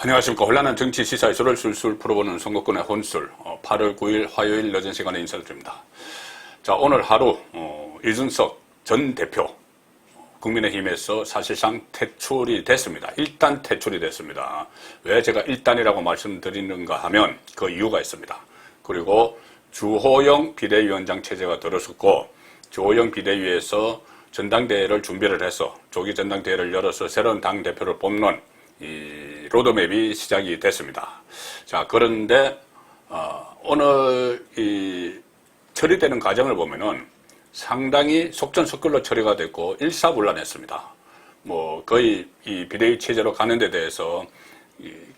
안녕하십니까. 혼란한 정치 시사 이슈를 술술 풀어보는 선거권의 혼술. 8월 9일 화요일 늦은 시간에 인사를 드립니다. 자, 오늘 하루 이준석 전 대표 국민의힘에서 사실상 퇴출이 됐습니다. 일단 퇴출이 됐습니다. 왜 제가 일단이라고 말씀드리는가 하면 그 이유가 있습니다. 그리고 주호영 비대위원장 체제가 들어섰고 주호영 비대위에서 전당대회를 준비를 해서 조기 전당대회를 열어서 새로운 당대표를 뽑는 이 로드맵이 시작이 됐습니다. 자, 그런데 오늘 이 처리되는 과정을 보면은 상당히 속전속결로 처리가 됐고 일사불란했습니다. 뭐 거의 이 비대위 체제로 가는 데 대해서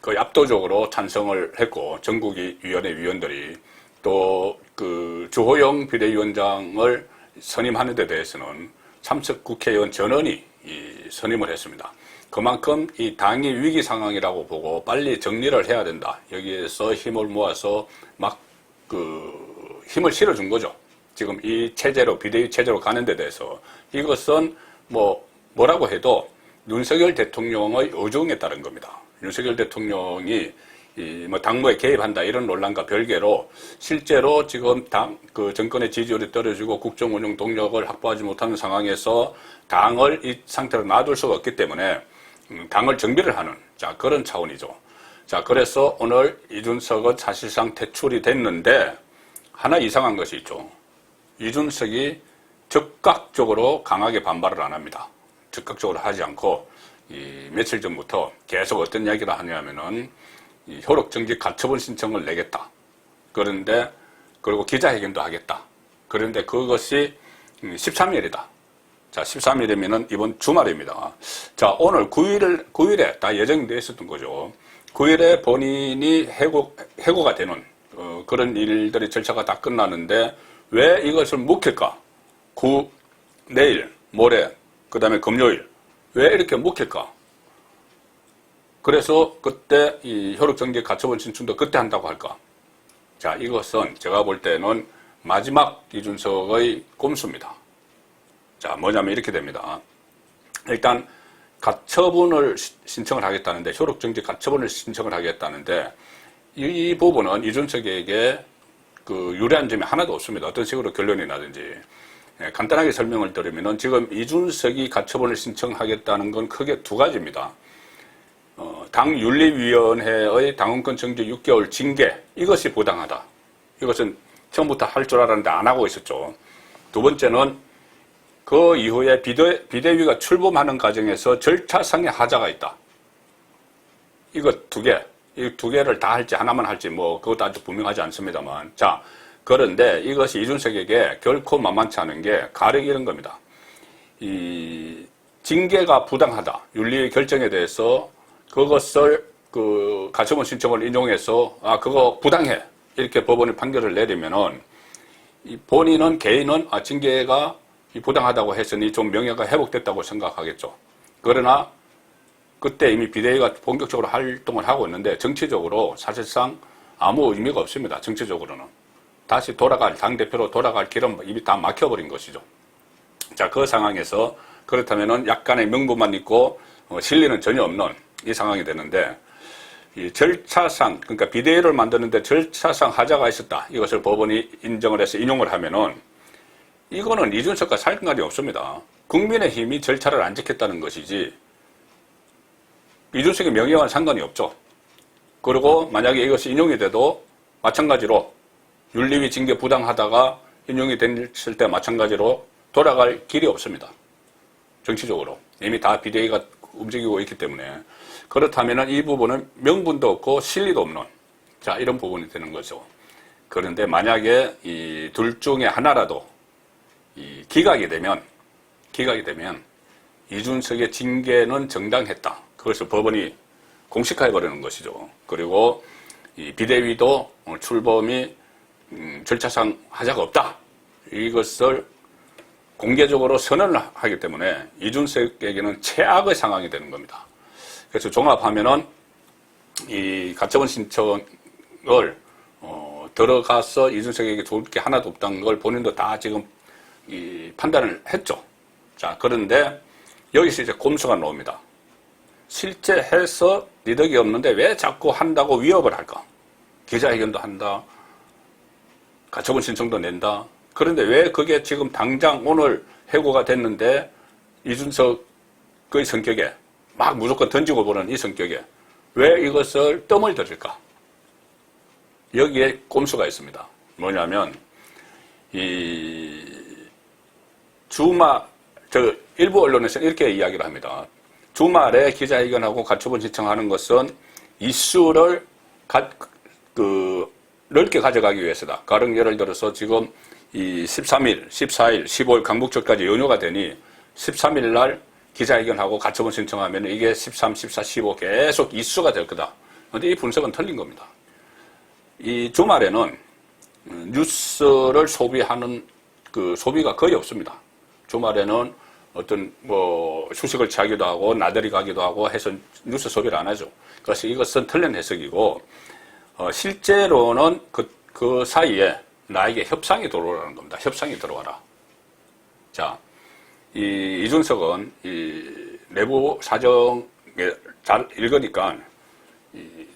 거의 압도적으로 찬성을 했고 전국위 위원회 위원들이 또 그 주호영 비대위원장을 선임하는 데 대해서는 참석 국회의원 전원이 선임을 했습니다. 그만큼 이 당이 위기 상황이라고 보고 빨리 정리를 해야 된다. 여기에서 힘을 모아서 막 힘을 실어준 거죠. 지금 이 체제로, 비대위 체제로 가는 데 대해서 이것은 뭐라고 해도 윤석열 대통령의 의중에 따른 겁니다. 윤석열 대통령이 당무에 개입한다 이런 논란과 별개로 실제로 지금 정권의 지지율이 떨어지고 국정 운영 동력을 확보하지 못하는 상황에서 당을 이 상태로 놔둘 수가 없기 때문에 당을 정비를 하는 그런 차원이죠. 자, 그래서 오늘 이준석은 사실상 퇴출이 됐는데 하나 이상한 것이 있죠. 이준석이 즉각적으로 강하게 반발을 안 합니다. 즉각적으로 하지 않고 며칠 전부터 계속 어떤 이야기를 하냐면은 효력정지 가처분 신청을 내겠다. 그리고 기자회견도 하겠다. 그런데 그것이 13일이다. 자, 13일이면은 이번 주말입니다. 자, 오늘 9일에 다 예정이 되어 있었던 거죠. 9일에 본인이 해고가 되는 그런 일들이 절차가 다 끝나는데 왜 이것을 묵힐까? 내일, 모레, 그 다음에 금요일. 왜 이렇게 묵힐까? 그래서 그때 이 효력정지 가처분 신청도 그때 한다고 할까? 자, 이것은 제가 볼 때는 마지막 이준석의 꼼수입니다. 자, 뭐냐면 이렇게 됩니다. 일단 가처분을 신청을 하겠다는데 효력정지 가처분을 신청을 하겠다는데 이 부분은 이준석에게 유리한 점이 하나도 없습니다. 어떤 식으로 결론이 나든지. 간단하게 설명을 드리면은 지금 이준석이 가처분을 신청하겠다는 건 크게 두 가지입니다. 당윤리위원회의 당원권 정지 6개월 징계, 이것이 부당하다. 이것은 처음부터 할 줄 알았는데 안 하고 있었죠. 두 번째는 그 이후에 비대위가 출범하는 과정에서 절차상의 하자가 있다. 이거 이 두 개를 다 할지 하나만 할지 그것도 아주 분명하지 않습니다만. 자, 그런데 이것이 이준석에게 결코 만만치 않은 게 가령 이런 겁니다. 이 징계가 부당하다. 윤리의 결정에 대해서 그것을 가처분 신청을 인용해서 그거 부당해. 이렇게 법원이 판결을 내리면은 개인은 징계가 부당하다고 했으니 좀 명예가 회복됐다고 생각하겠죠. 그러나 그때 이미 비대위가 본격적으로 활동을 하고 있는데 정치적으로 사실상 아무 의미가 없습니다. 정치적으로는. 다시 당대표로 돌아갈 길은 이미 다 막혀버린 것이죠. 자, 그 상황에서 그렇다면은 약간의 명분만 있고 실리는 전혀 없는 이 상황이 되는데 이 절차상, 그러니까 비대위를 만드는데 절차상 하자가 있었다. 이것을 법원이 인정을 해서 인용을 하면은 이거는 이준석과 상관이 없습니다. 국민의힘이 절차를 안 지켰다는 것이지 이준석의 명예와는 상관이 없죠. 그리고 만약에 이것이 인용이 돼도 마찬가지로 윤리위 징계 부당하다가 인용이 됐을 때 마찬가지로 돌아갈 길이 없습니다. 정치적으로. 이미 다 비대위가 움직이고 있기 때문에. 그렇다면 이 부분은 명분도 없고 실리도 없는 이런 부분이 되는 거죠. 그런데 만약에 이 둘 중에 하나라도 기각이 되면 이준석의 징계는 정당했다. 그것을 법원이 공식화해버리는 것이죠. 그리고 이 비대위도 출범이 절차상 하자가 없다. 이것을 공개적으로 선언을 하기 때문에 이준석에게는 최악의 상황이 되는 겁니다. 그래서 종합하면은 이 가처분 신청을 들어가서 이준석에게 좋을 게 하나도 없다는 걸 본인도 다 지금 판단을 했죠. 자, 그런데 여기서 이제 꼼수가 나옵니다. 실제 해서 이득이 없는데 왜 자꾸 한다고 위협을 할까? 기자회견도 한다. 가처분 신청도 낸다. 그런데 왜 그게 지금 당장 오늘 해고가 됐는데 이준석의 성격에 막 무조건 던지고 보는 이 성격에 왜 이것을 뜸을 들일까? 여기에 꼼수가 있습니다. 뭐냐면 일부 언론에서는 이렇게 이야기를 합니다. 주말에 기자회견하고 가처분 신청하는 것은 이슈를 넓게 가져가기 위해서다. 가령 예를 들어서 지금 이 13일, 14일, 15일 강북절까지 연휴가 되니 13일 날 기자회견하고 가처분 신청하면 이게 13, 14, 15 계속 이슈가 될 거다. 그런데 이 분석은 틀린 겁니다. 이 주말에는 뉴스를 소비하는 그 소비가 거의 없습니다. 주말에는 어떤 휴식을 취하기도 하고 나들이 가기도 하고 해서 뉴스 소비를 안 하죠. 그래서 이것은 틀린 해석이고 실제로는 그 사이에 나에게 협상이 들어오라는 겁니다. 협상이 들어와라. 자, 이준석은 내부 사정에 잘 읽으니까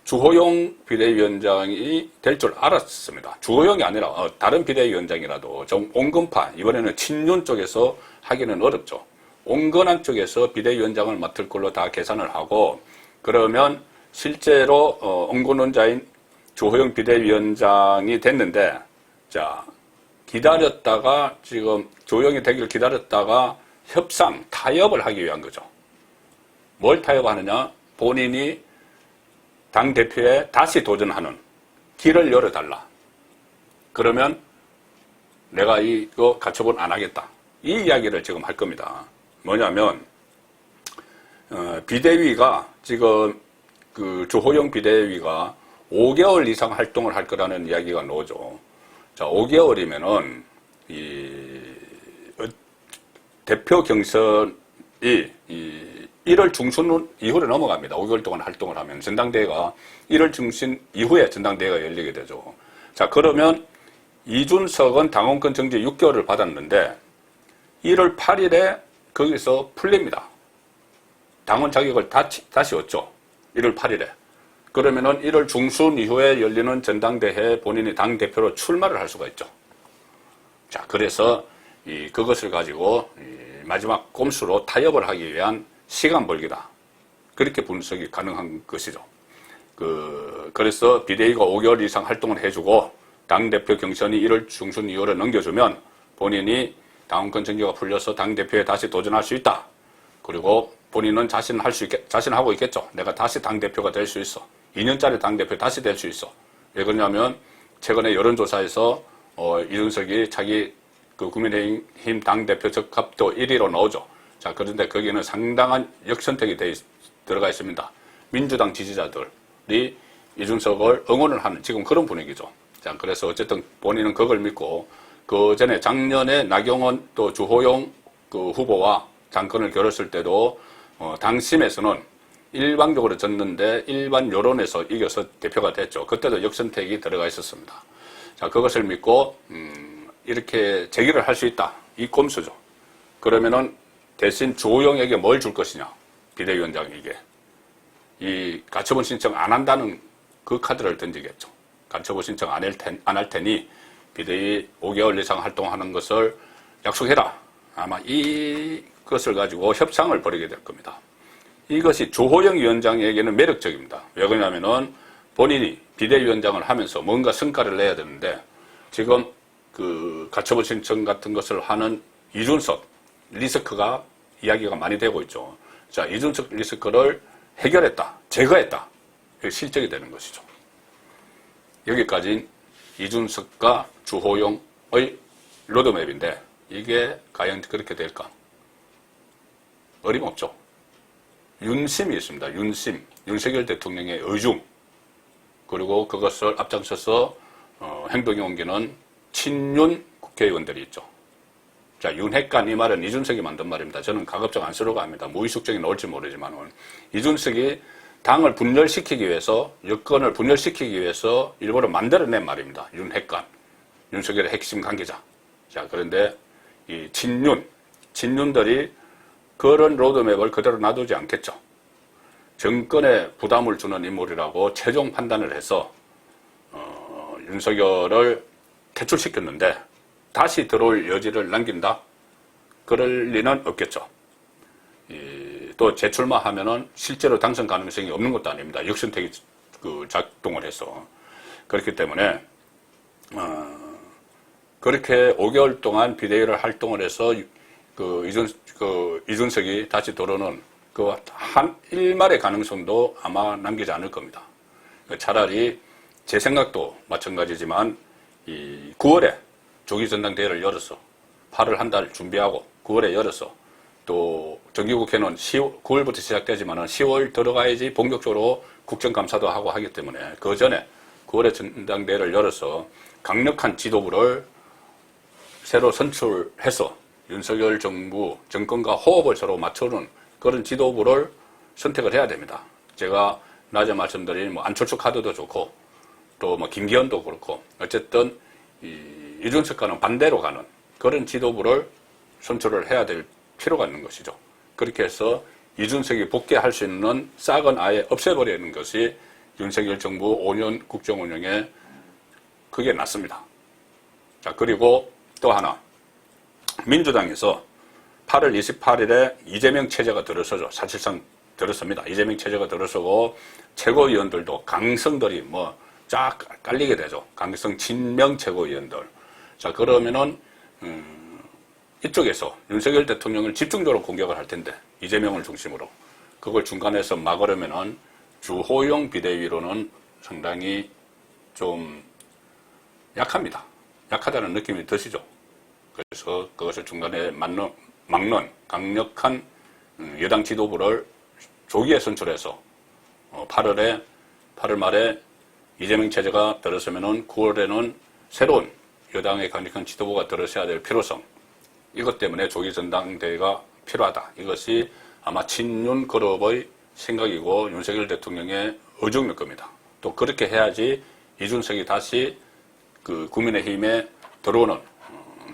주호영 비대위원장이 될 줄 알았습니다. 주호영이 아니라 다른 비대위원장이라도 좀 온건파, 이번에는 친윤 쪽에서 하기는 어렵죠. 온건한 쪽에서 비대위원장을 맡을 걸로 다 계산을 하고, 그러면 실제로 온건원자인 주호영 비대위원장이 됐는데, 자, 기다렸다가 지금 조영이 되기를 기다렸다가 협상, 타협을 하기 위한 거죠. 뭘 타협하느냐? 본인이 당대표에 다시 도전하는 길을 열어달라. 그러면 내가 이거 가처분 안 하겠다. 이 이야기를 지금 할 겁니다. 뭐냐면 비대위가 지금 그 주호영 비대위가 5개월 이상 활동을 할 거라는 이야기가 나오죠. 자, 5개월이면은 대표 경선이 1월 중순 이후로 넘어갑니다. 5개월 동안 활동을 하면 전당대회가 1월 중순 이후에 전당대회가 열리게 되죠. 자, 그러면 이준석은 당원권 정지 6개월을 받았는데 1월 8일에 거기서 풀립니다. 당원 자격을 다시 얻죠. 1월 8일에. 그러면은 1월 중순 이후에 열리는 전당대회에 본인이 당대표로 출마를 할 수가 있죠. 자, 그래서 그것을 가지고 마지막 꼼수로 타협을 하기 위한 시간 벌기다. 그렇게 분석이 가능한 것이죠. 그래서 비대위가 5개월 이상 활동을 해주고 당대표 경선이 1월 중순 이후로 넘겨주면 본인이 당원권 정지가 풀려서 당대표에 다시 도전할 수 있다. 그리고 본인은 자신하고 있겠죠. 내가 다시 당대표가 될 수 있어. 2년짜리 당대표 다시 될 수 있어. 왜 그러냐면 최근에 여론조사에서 이준석이 자기 국민의힘 당대표 적합도 1위로 나오죠. 자, 그런데 거기는 상당한 역선택이 들어가 있습니다. 민주당 지지자들이 이준석을 응원을 하는 지금 그런 분위기죠. 자, 그래서 어쨌든 본인은 그걸 믿고 그 전에 작년에 나경원 또 주호영 후보와 장건을 겨뤘을 때도 당심에서는 일방적으로 졌는데 일반 여론에서 이겨서 대표가 됐죠. 그때도 역선택이 들어가 있었습니다. 자, 그것을 믿고 이렇게 제기를 할 수 있다. 이 꼼수죠. 그러면은 대신 주호영에게 뭘 줄 것이냐. 비대위원장에게. 이 가처분 신청 안 한다는 그 카드를 던지겠죠. 가처분 신청 안 할 테니 비대위 5개월 이상 활동하는 것을 약속해라. 아마 이것을 가지고 협상을 벌이게 될 겁니다. 이것이 주호영 위원장에게는 매력적입니다. 왜 그러냐면은 본인이 비대위원장을 하면서 뭔가 성과를 내야 되는데 지금 가처분 신청 같은 것을 하는 이준석 리스크가 이야기가 많이 되고 있죠. 자, 이준석 리스크를 해결했다, 제거했다. 이게 실적이 되는 것이죠. 여기까지 이준석과 주호영의 로드맵인데 이게 과연 그렇게 될까? 어림없죠. 윤심이 있습니다. 윤심. 윤석열 대통령의 의중. 그리고 그것을 앞장서서 행동에 옮기는 친윤 국회의원들이 있죠. 자, 윤핵관 이 말은 이준석이 만든 말입니다. 저는 가급적 안 쓰려고 합니다. 무의식적이 나올지 모르지만은 이준석이 당을 분열시키기 위해서 여권을 분열시키기 위해서 일부러 만들어낸 말입니다. 윤핵관, 윤석열의 핵심 관계자. 자, 그런데 이 친윤들이 그런 로드맵을 그대로 놔두지 않겠죠. 정권에 부담을 주는 인물이라고 최종 판단을 해서 윤석열을 퇴출시켰는데 다시 들어올 여지를 남긴다? 그럴 리는 없겠죠. 또 재출마하면은 실제로 당선 가능성이 없는 것도 아닙니다. 역선택이 작동을 해서. 그렇기 때문에 그렇게 5개월 동안 비대위를 활동을 해서 이준석이 다시 들어오는 한 일말의 가능성도 아마 남기지 않을 겁니다. 차라리 제 생각도 마찬가지지만 9월에 조기 전당대회를 열어서 8월 한 달 준비하고 9월에 열어서 또 정기국회는 9월부터 시작되지만 10월 들어가야지 본격적으로 국정감사도 하고 하기 때문에 그 전에 9월에 전당대회를 열어서 강력한 지도부를 새로 선출해서 윤석열 정부 정권과 호흡을 서로 맞추는 그런 지도부를 선택을 해야 됩니다. 제가 낮에 말씀드린 안철수 카드도 좋고 또 김기현도 그렇고 어쨌든 이준석과는 반대로 가는 그런 지도부를 선출을 해야 될 필요가 있는 것이죠. 그렇게 해서 이준석이 복귀할 수 있는 싹은 아예 없애버리는 것이 윤석열 정부 5년 국정 운영에 그게 낫습니다. 자, 그리고 또 하나. 민주당에서 8월 28일에 이재명 체제가 들어서죠. 사실상 들었습니다. 이재명 체제가 들어서고 최고위원들도 강성들이 쫙 깔리게 되죠. 강성 친명 최고위원들. 자, 그러면은 이쪽에서 윤석열 대통령을 집중적으로 공격을 할 텐데 이재명을 중심으로 그걸 중간에서 막으려면은 주호영 비대위로는 상당히 좀 약합니다. 약하다는 느낌이 드시죠. 그래서 그것을 중간에 막는 강력한 여당 지도부를 조기에 선출해서 8월 말에 이재명 체제가 들어서면은 9월에는 새로운 여당의 강력한 지도부가 들어서야 될 필요성, 이것 때문에 조기 전당대회가 필요하다. 이것이 아마 친윤 그룹의 생각이고 윤석열 대통령의 의중일 겁니다. 또 그렇게 해야지 이준석이 다시 국민의힘에 들어오는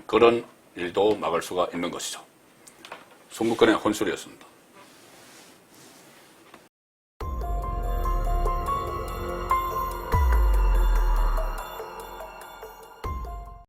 그런 일도 막을 수가 있는 것이죠. 송국근의 혼술이었습니다.